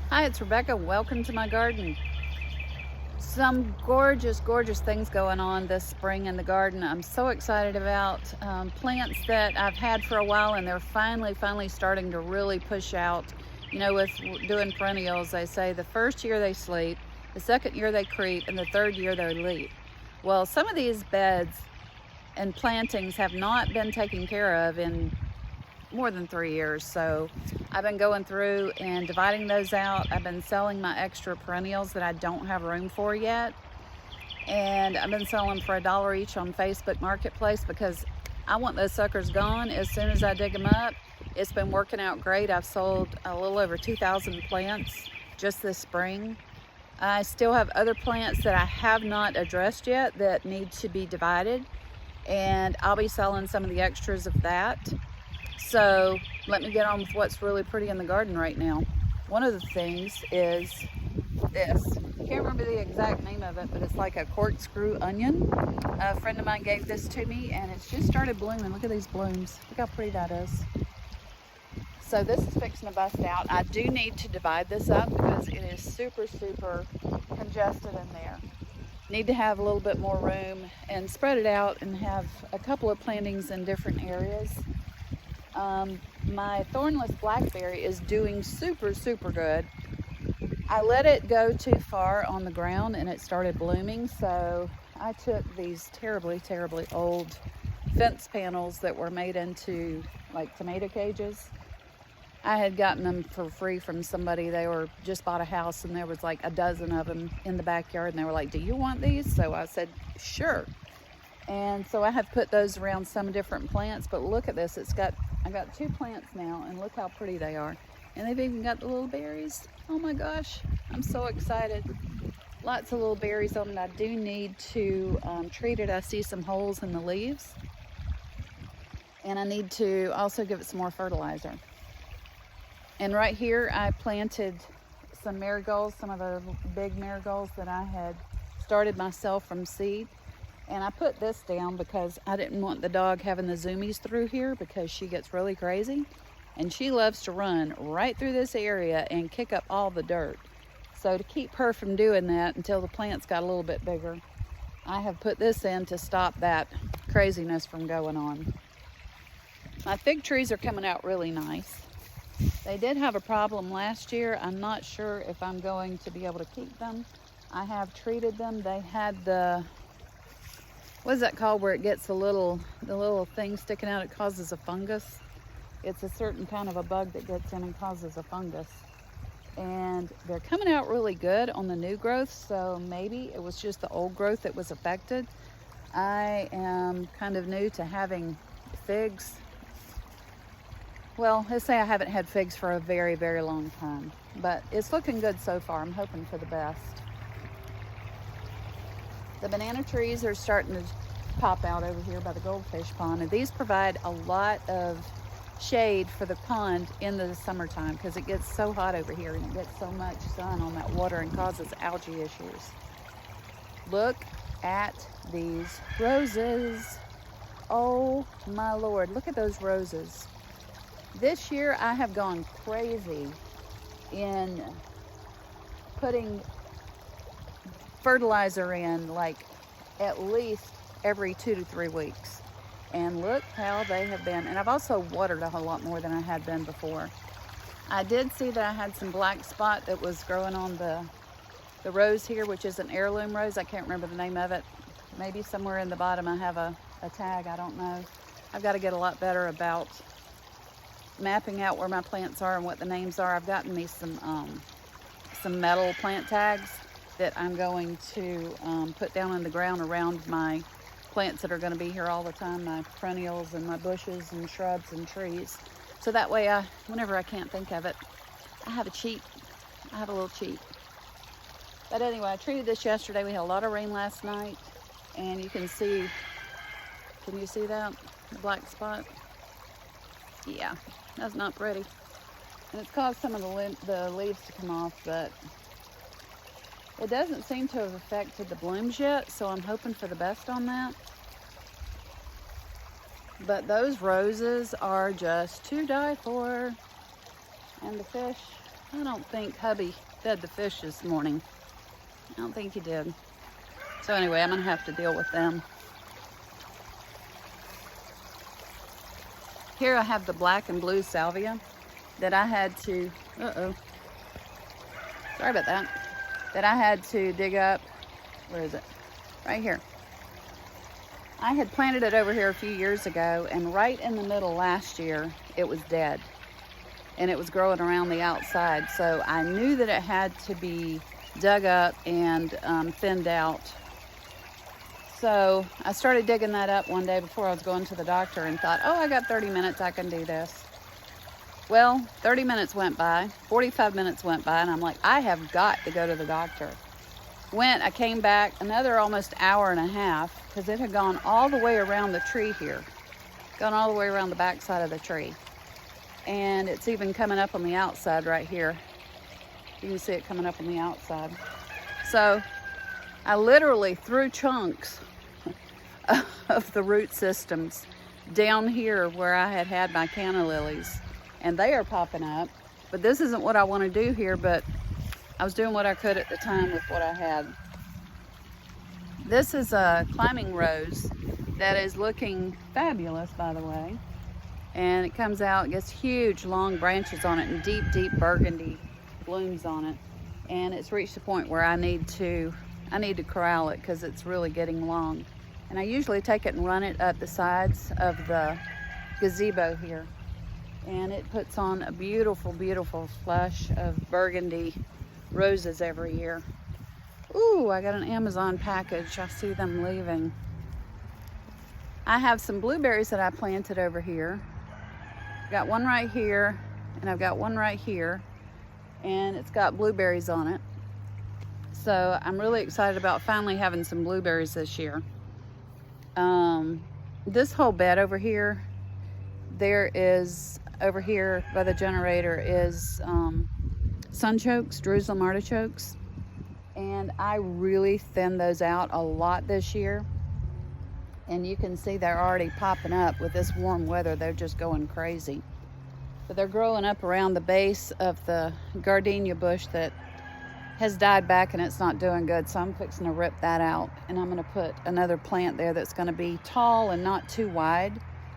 Hi, it's Rebecca. Welcome to my garden. Some gorgeous, gorgeous things going on this spring in the garden. I'm so excited about plants that I've had for a while, and they're finally starting to really push out. You know, with doing perennials, they say the first year they sleep, the second year they creep, and the third year they leap. Well, some of these beds and plantings have not been taken care of in more than 3 years. So I've been going through and dividing those out. I've been selling my extra perennials that I don't have room for yet. And I've been selling them for $1 each on Facebook Marketplace because I want those suckers gone as soon as I dig them up. It's been working out great. I've sold a little over 2,000 plants just this spring. I still have other plants that I have not addressed yet that need to be divided, and I'll be selling some of the extras of that. So let me get on with what's really pretty in the garden right now. One of the things is this. I can't remember the exact name of it, but it's like a corkscrew onion. A friend of mine gave this to me, and it's just started blooming. Look at these blooms. Look how pretty that is. So this is fixing to bust out. I do need to divide this up because it is super congested in there. Need to have a little bit more room and spread it out and have a couple of plantings in different areas. My thornless blackberry is doing super good. I let it go too far on the ground and it started blooming, so I took these terribly old fence panels that were made into like tomato cages. I had gotten them for free from somebody. They were just bought a house and there was like a dozen of them in the backyard, and they were like, "Do you want these?" So I said, "Sure." And so I have put those around some different plants, but look at this. I got 2 plants now, and look how pretty they are. And they've even got the little berries. Oh my gosh, I'm so excited. Lots of little berries on it. I do need to treat it. I see some holes in the leaves. And I need to also give it some more fertilizer. And right here, I planted some marigolds, some of the big marigolds that I had started myself from seed. And I put this down because I didn't want the dog having the zoomies through here, because she gets really crazy and she loves to run right through this area and kick up all the dirt. So to keep her from doing that until the plants got a little bit bigger, I have put this in to stop that craziness from going on. My fig trees are coming out really nice. They did have a problem last year. I'm not sure if I'm going to be able to keep them. I have treated them. They had what is that called, where it gets the little thing sticking out? It causes a fungus. It's a certain kind of a bug that gets in and causes a fungus. And they're coming out really good on the new growth, so maybe it was just the old growth that was affected. I am kind of new to having figs. Well, let's say I haven't had figs for a very long time, but it's looking good so far. I'm hoping for the best. The banana trees are starting to pop out over here by the goldfish pond, and these provide a lot of shade for the pond in the summertime because it gets so hot over here and it gets so much sun on that water and causes algae issues. Look at these roses. Oh my Lord, look at those roses. This year I have gone crazy in putting fertilizer in like at least every 2 to 3 weeks. And look how they have been. And I've also watered a whole lot more than I had been before. I did see that I had some black spot that was growing on the rose here, which is an heirloom rose. I can't remember the name of it. Maybe somewhere in the bottom I have a tag, I don't know. I've got to get a lot better about mapping out where my plants are and what the names are. I've gotten me some metal plant tags that I'm going to put down in the ground around my plants that are going to be here all the time, my perennials and my bushes and shrubs and trees. So that way, whenever I can't think of it, I have a little cheat. But anyway, I treated this yesterday. We had a lot of rain last night, and you can see that? The black spot? Yeah, that's not pretty. And it's caused some of the leaves to come off, but it doesn't seem to have affected the blooms yet, so I'm hoping for the best on that. But those roses are just to die for. And the fish, I don't think hubby fed the fish this morning. I don't think he did. So anyway, I'm gonna have to deal with them. Here I have the black and blue salvia that I had to, sorry about that, that I had to dig up. Where is it? Right here. I had planted it over here a few years ago, and right in the middle last year, it was dead. And it was growing around the outside. So I knew that it had to be dug up and thinned out. So I started digging that up one day before I was going to the doctor and thought, oh, I got 30 minutes, I can do this. Well, 30 minutes went by, 45 minutes went by, and I'm like, I have got to go to the doctor. I came back another almost hour and a half because it had gone all the way around the tree here. Gone all the way around the back side of the tree. And it's even coming up on the outside right here. You can see it coming up on the outside. So I literally threw chunks of the root systems down here where I had my canna lilies, and they are popping up. But this isn't what I want to do here, but I was doing what I could at the time with what I had. This is a climbing rose that is looking fabulous, by the way. And it comes out, gets huge long branches on it and deep, deep burgundy blooms on it. And it's reached a point where I need to corral it because it's really getting long. And I usually take it and run it up the sides of the gazebo here. And it puts on a beautiful, beautiful flush of burgundy roses every year. Ooh, I got an Amazon package. I see them leaving. I have some blueberries that I planted over here. Got one right here, and I've got one right here, and it's got blueberries on it. So I'm really excited about finally having some blueberries this year. This whole bed over here, there is, over here by the generator is sunchokes, Jerusalem artichokes. And I really thinned those out a lot this year. And you can see they're already popping up with this warm weather. They're just going crazy. But they're growing up around the base of the gardenia bush that has died back and it's not doing good. So I'm fixing to rip that out. And I'm going to put another plant there that's going to be tall and not too wide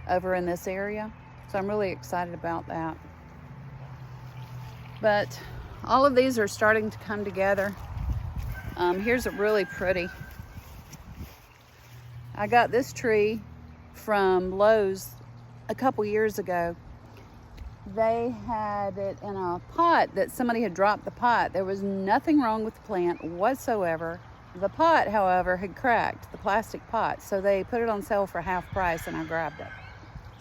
over in this area. So I'm really excited about that. But all of these are starting to come together. Here's a really pretty. I got this tree from Lowe's a couple years ago. They had it in a pot that somebody had dropped the pot. There was nothing wrong with the plant whatsoever. The pot, however, had cracked, the plastic pot. So they put it on sale for half price and I grabbed it.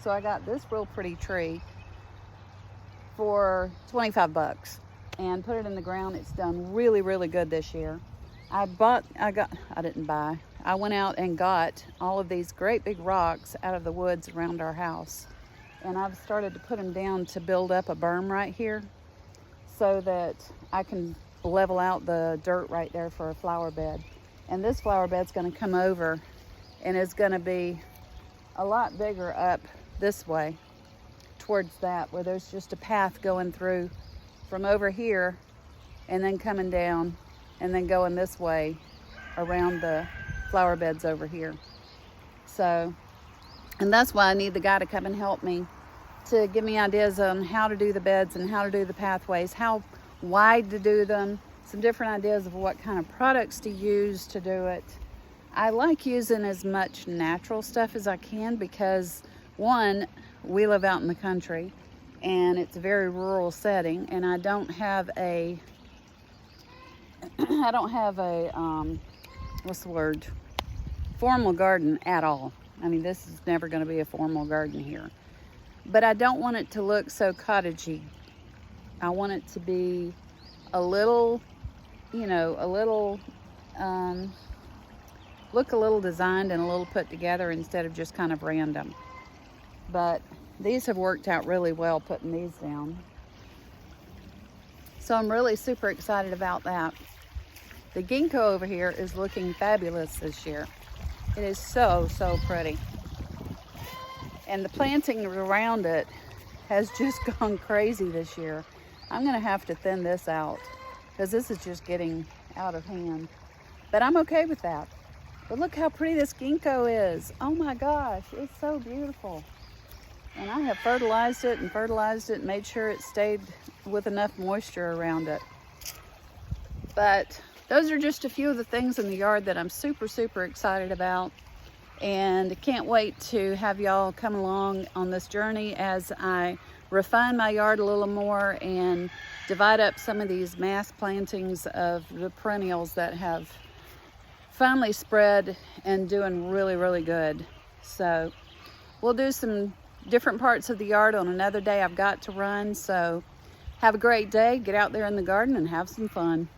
So I got this real pretty tree for 25 bucks and put it in the ground. It's done really, really good this year. I went out and got all of these great big rocks out of the woods around our house. And I've started to put them down to build up a berm right here so that I can level out the dirt right there for a flower bed. And this flower bed's going to come over and is going to be a lot bigger up this way towards that, where there's just a path going through from over here and then coming down and then going this way around the flower beds over here. So, and that's why I need the guy to come and help me to give me ideas on how to do the beds and how to do the pathways, how wide to do them, some different ideas of what kind of products to use to do it. I like using as much natural stuff as I can because, one, we live out in the country and it's a very rural setting, and I don't have a what's the word? Formal garden at all. I mean, this is never going to be a formal garden here. But I don't want it to look so cottagey. I want it to be a little, look a little designed and a little put together instead of just kind of random. But these have worked out really well putting these down. So I'm really super excited about that. The ginkgo over here is looking fabulous this year. It is so, so pretty. And the planting around it has just gone crazy this year. I'm gonna have to thin this out because this is just getting out of hand. But I'm okay with that. But look how pretty this ginkgo is. Oh my gosh, it's so beautiful. And I have fertilized it and made sure it stayed with enough moisture around it. But those are just a few of the things in the yard that I'm super, super excited about. And can't wait to have y'all come along on this journey as I refine my yard a little more and divide up some of these mass plantings of the perennials that have finally spread and doing really, really good. So we'll do some different parts of the yard on another day. I've got to run, so have a great day. Get out there in the garden and have some fun.